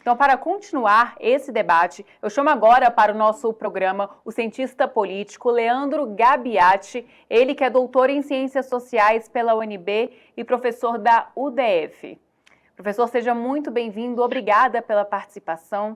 Então, para continuar esse debate, eu chamo agora para o nosso programa o cientista político Leandro Gabiati, ele que é doutor em Ciências Sociais pela UNB e professor da UDF. Professor, seja muito bem-vindo, obrigada pela participação.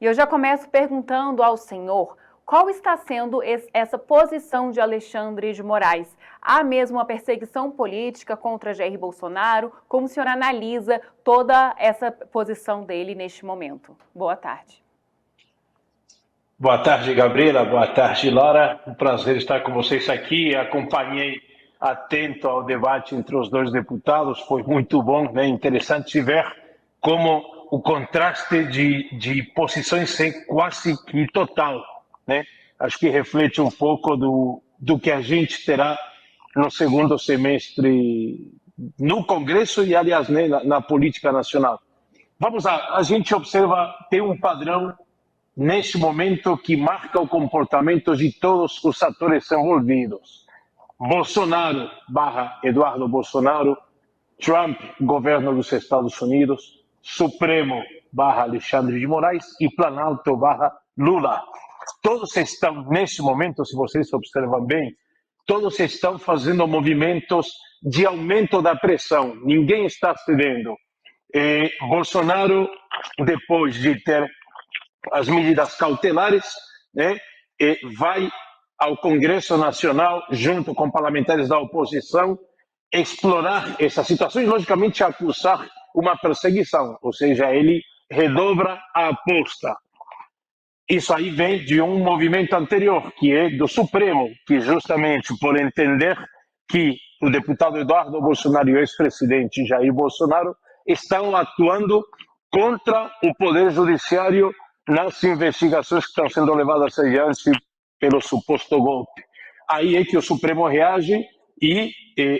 E eu já começo perguntando ao senhor, qual está sendo essa posição de Alexandre de Moraes? Há mesmo uma perseguição política contra Jair Bolsonaro? Como o senhor analisa toda essa posição dele neste momento? Boa tarde. Boa tarde, Gabriela. Boa tarde, Laura. Um prazer estar com vocês aqui. Acompanhei atento ao debate entre os dois deputados. Foi muito bom, né? Interessante ver como o contraste de posições é quase que total, né? Acho que reflete um pouco do que a gente terá no segundo semestre no Congresso e, aliás, né, na política nacional. Vamos lá, a gente observa, tem um padrão neste momento que marca o comportamento de todos os atores envolvidos. Bolsonaro barra Eduardo Bolsonaro, Trump, governo dos Estados Unidos, Supremo barra Alexandre de Moraes e Planalto barra Lula. Todos estão, neste momento, se vocês observam bem, todos estão fazendo movimentos de aumento da pressão. Ninguém está cedendo. Bolsonaro, depois de ter as medidas cautelares, né, vai ao Congresso Nacional, junto com parlamentares da oposição, explorar essa situação e, logicamente, acusar uma perseguição, ou seja, ele redobra a aposta. Isso aí vem de um movimento anterior, que é do Supremo, que justamente por entender que o deputado Eduardo Bolsonaro e o ex-presidente Jair Bolsonaro estão atuando contra o Poder Judiciário nas investigações que estão sendo levadas adiante pelo suposto golpe. Aí é que o Supremo reage e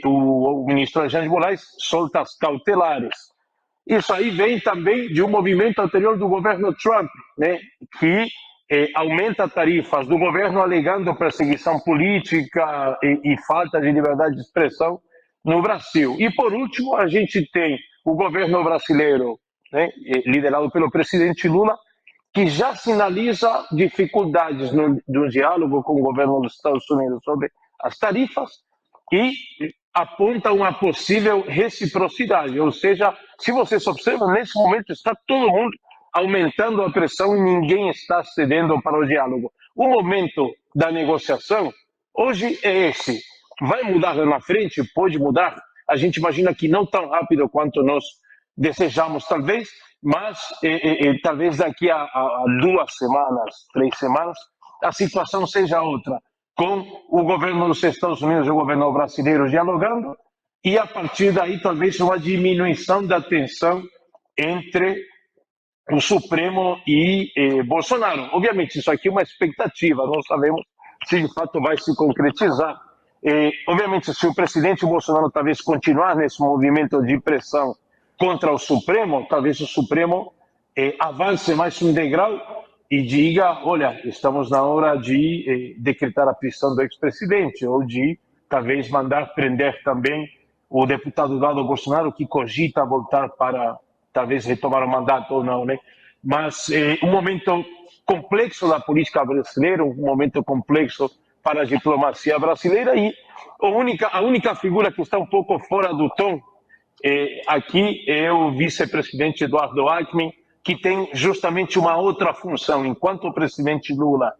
o ministro Alexandre de Moraes solta as cautelares. Isso aí vem também de um movimento anterior do governo Trump, né, que aumenta tarifas do governo alegando perseguição política e falta de liberdade de expressão no Brasil. E, por último, a gente tem o governo brasileiro, né, liderado pelo presidente Lula, que já sinaliza dificuldades no diálogo com o governo dos Estados Unidos sobre as tarifas e aponta uma possível reciprocidade, ou seja, se vocês observam, nesse momento está todo mundo aumentando a pressão e ninguém está cedendo para o diálogo. O momento da negociação hoje é esse. Vai mudar lá na frente? Pode mudar. A gente imagina que não tão rápido quanto nós desejamos, talvez, mas talvez daqui a 2 semanas, 3 semanas, a situação seja outra, com o governo dos Estados Unidos e o governo brasileiro dialogando, e a partir daí talvez uma diminuição da tensão entre o Supremo e Bolsonaro. Obviamente, isso aqui é uma expectativa, não sabemos se de fato vai se concretizar. Obviamente, se o presidente Bolsonaro talvez continuar nesse movimento de pressão contra o Supremo, talvez o Supremo avance mais um degrau e diga, olha, estamos na hora de decretar a prisão do ex-presidente, ou de talvez mandar prender também o deputado Eduardo Bolsonaro, que cogita voltar para talvez retomar o mandato ou não, né? Mas um momento complexo da política brasileira, um momento complexo para a diplomacia brasileira, e a única figura que está um pouco fora do tom aqui é o vice-presidente Eduardo Alckmin, que tem justamente uma outra função. Enquanto o presidente Lula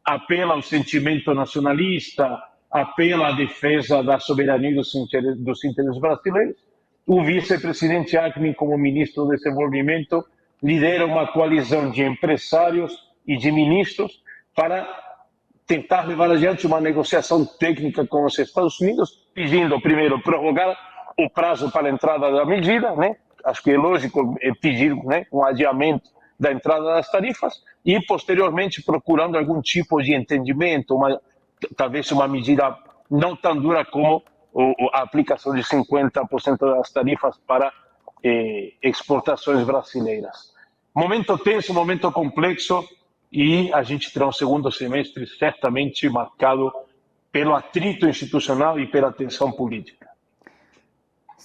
apela ao sentimento nacionalista, apela à defesa da soberania dos interesses brasileiros, o vice-presidente Alckmin, como ministro do Desenvolvimento, lidera uma coalizão de empresários e de ministros para tentar levar adiante uma negociação técnica com os Estados Unidos, pedindo, primeiro, prorrogar o prazo para a entrada da medida, né? Acho que é lógico pedir, né, um adiamento da entrada das tarifas e, posteriormente, procurando algum tipo de entendimento, talvez uma medida não tão dura como a aplicação de 50% das tarifas para exportações brasileiras. Momento tenso, momento complexo, e a gente terá um segundo semestre certamente marcado pelo atrito institucional e pela tensão política.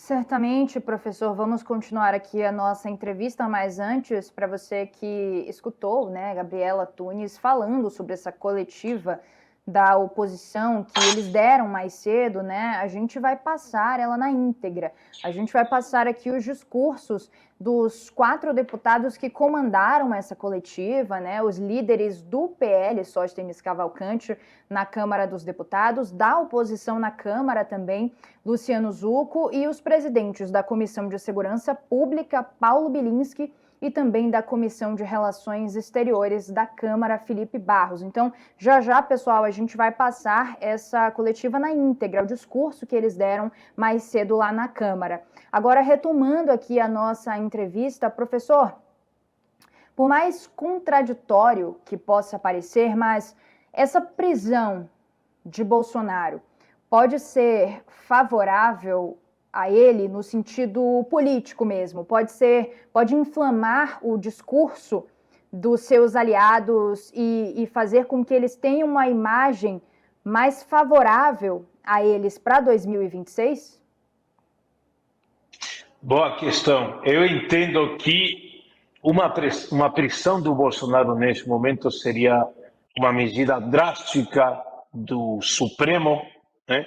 Certamente, professor, vamos continuar aqui a nossa entrevista, mas antes, para você que escutou, né, Gabriela Tunes falando sobre essa coletiva da oposição que eles deram mais cedo, né, a gente vai passar ela na íntegra. A gente vai passar aqui os discursos dos 4 deputados que comandaram essa coletiva, né, os líderes do PL, Sóstenes Cavalcante, na Câmara dos Deputados, da oposição na Câmara também, Luciano Zucco, e os presidentes da Comissão de Segurança Pública, Paulo Bilinski, e também da Comissão de Relações Exteriores da Câmara, Felipe Barros. Então, já, pessoal, a gente vai passar essa coletiva na íntegra, o discurso que eles deram mais cedo lá na Câmara. Agora, retomando aqui a nossa entrevista, professor, por mais contraditório que possa parecer, mas essa prisão de Bolsonaro pode ser favorável a ele no sentido político mesmo, pode inflamar o discurso dos seus aliados e fazer com que eles tenham uma imagem mais favorável a eles para 2026? Boa questão. Eu entendo que uma pressão do Bolsonaro neste momento seria uma medida drástica do Supremo, né?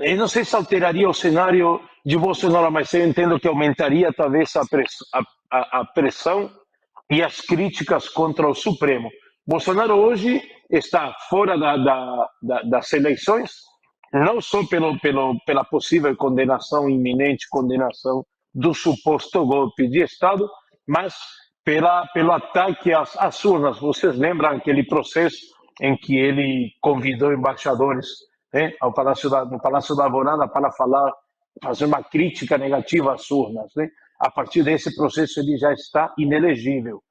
Eu não sei se alteraria o cenário de Bolsonaro, mas eu entendo que aumentaria talvez a pressão e as críticas contra o Supremo. Bolsonaro hoje está fora das eleições, não só pela possível condenação, iminente condenação do suposto golpe de Estado, mas pelo ataque às urnas. Vocês lembram aquele processo em que ele convidou embaixadores, né, no Palácio da Alvorada para fazer uma crítica negativa às urnas, né? A partir desse processo ele já está inelegível.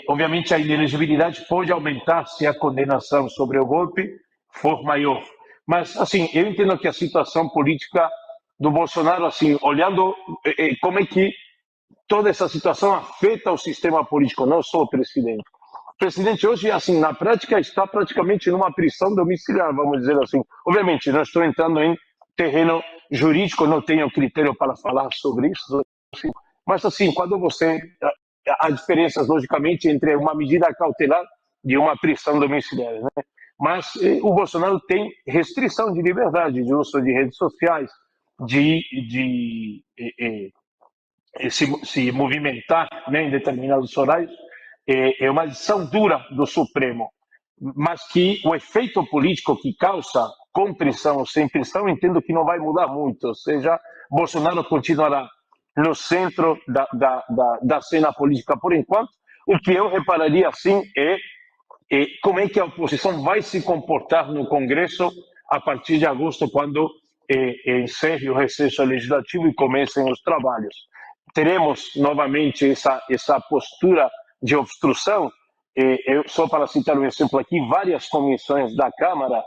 Obviamente a inelegibilidade pode aumentar se a condenação sobre o golpe for maior. Mas, assim, eu entendo que a situação política do Bolsonaro, assim, olhando como é que toda essa situação afeta o sistema político, não só o presidente. O presidente hoje, assim, na prática, está praticamente numa prisão domiciliar, vamos dizer assim. Obviamente, não estou entrando em terreno jurídico, não tenho critério para falar sobre isso, assim, mas, assim, quando você... Há diferenças, logicamente, entre uma medida cautelar e uma prisão domiciliar, né? Mas o Bolsonaro tem restrição de liberdade, de uso de redes sociais, de se movimentar, né, em determinados horários. É uma decisão dura do Supremo, mas que o efeito político que causa com prisão ou sem prisão, entendo que não vai mudar muito, ou seja, Bolsonaro continuará no centro da cena política por enquanto. O que eu repararia, sim, é como é que a oposição vai se comportar no Congresso a partir de agosto, quando encerre o recesso legislativo e comecem os trabalhos. Teremos novamente essa postura de obstrução. Só para citar um exemplo aqui, várias comissões da Câmara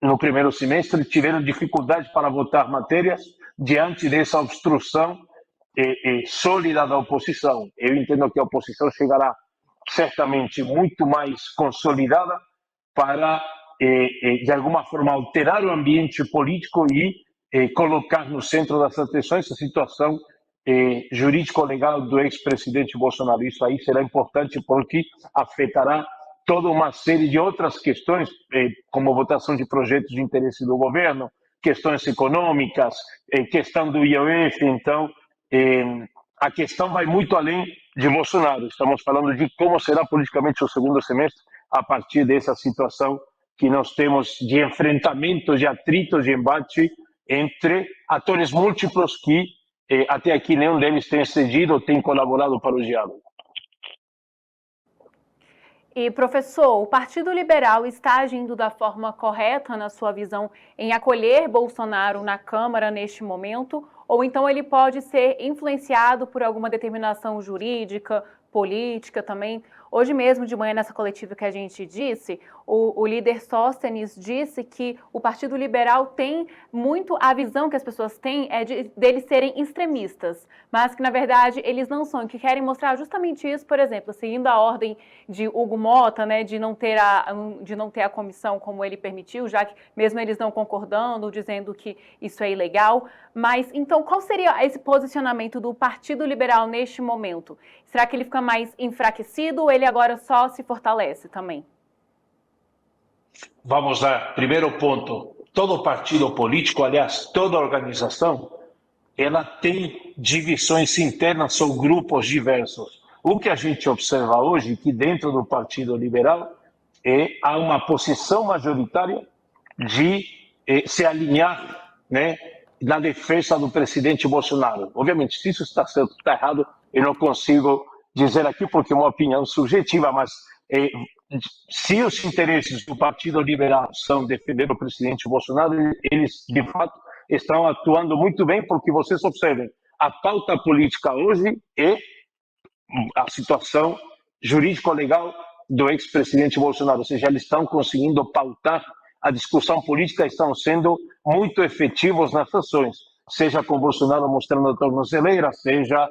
no primeiro semestre tiveram dificuldade para votar matérias diante dessa obstrução sólida da oposição. Eu entendo que a oposição chegará certamente muito mais consolidada para, de alguma forma, alterar o ambiente político e colocar no centro das atenções a situação jurídico-legal do ex-presidente Bolsonaro. Isso aí será importante porque afetará toda uma série de outras questões, como votação de projetos de interesse do governo, questões econômicas, questão do IOF. Então, a questão vai muito além de Bolsonaro. Estamos falando de como será politicamente o segundo semestre a partir dessa situação que nós temos de enfrentamento, de atritos, de embate entre atores múltiplos que até aqui nenhum deles tem cedido ou tem colaborado para o diálogo. E, professor, o Partido Liberal está agindo da forma correta, na sua visão, em acolher Bolsonaro na Câmara neste momento? Ou então ele pode ser influenciado por alguma determinação jurídica, política também. Hoje mesmo de manhã, nessa coletiva que a gente disse, o líder Sóstenes disse que o Partido Liberal tem muito, a visão que as pessoas têm é deles serem extremistas, mas que na verdade eles não são, que querem mostrar justamente isso, por exemplo, seguindo a ordem de Hugo Mota, né, de não ter a comissão como ele permitiu, já que mesmo eles não concordando, dizendo que isso é ilegal. Mas então qual seria esse posicionamento do Partido Liberal neste momento? Será que ele fica mais enfraquecido ou ele agora só se fortalece também? Vamos lá, primeiro ponto. Todo partido político, aliás, toda organização, ela tem divisões internas ou grupos diversos. O que a gente observa hoje, que dentro do Partido Liberal há uma posição majoritária de se alinhar, né, na defesa do presidente Bolsonaro. Obviamente, se isso está certo ou está errado, eu não consigo dizer aqui porque é uma opinião subjetiva, mas se os interesses do Partido Liberal são defender o presidente Bolsonaro, eles, de fato, estão atuando muito bem, porque vocês observem, a pauta política hoje é a situação jurídico-legal do ex-presidente Bolsonaro, ou seja, eles estão conseguindo pautar a discussão política, estão sendo muito efetivos nas ações, seja com Bolsonaro mostrando a tornozeleira, seja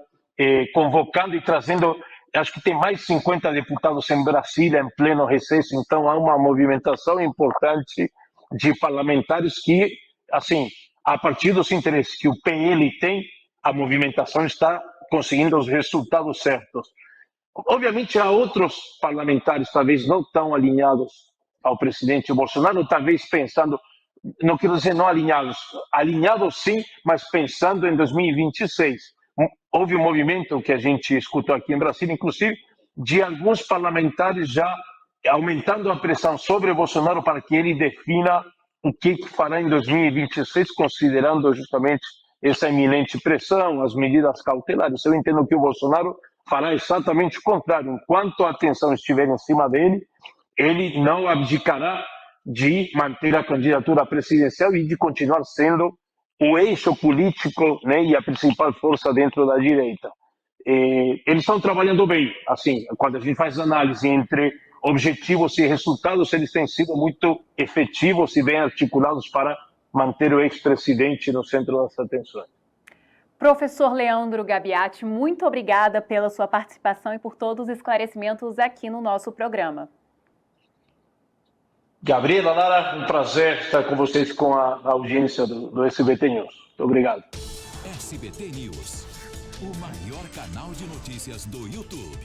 convocando e trazendo, acho que tem mais de 50 deputados em Brasília, em pleno recesso, então há uma movimentação importante de parlamentares que, assim, a partir dos interesses que o PL tem, a movimentação está conseguindo os resultados certos. Obviamente há outros parlamentares talvez não tão alinhados ao presidente Bolsonaro, talvez pensando, não quero dizer não alinhados, alinhados sim, mas pensando em 2026. Houve um movimento que a gente escutou aqui em Brasília, inclusive, de alguns parlamentares já aumentando a pressão sobre Bolsonaro para que ele defina o que fará em 2026, considerando justamente essa iminente pressão, as medidas cautelares. Eu entendo que o Bolsonaro fará exatamente o contrário. Enquanto a atenção estiver em cima dele, ele não abdicará de manter a candidatura presidencial e de continuar sendo o eixo político, né, e a principal força dentro da direita. Eles estão trabalhando bem, assim, quando a gente faz análise entre objetivos e resultados, eles têm sido muito efetivos e bem articulados para manter o ex-presidente no centro das atenções. Professor Leandro Gabiati, muito obrigada pela sua participação e por todos os esclarecimentos aqui no nosso programa. Gabriela, Lara, um prazer estar com vocês, com a audiência do SBT News. Muito obrigado. SBT News, o maior canal de notícias do YouTube.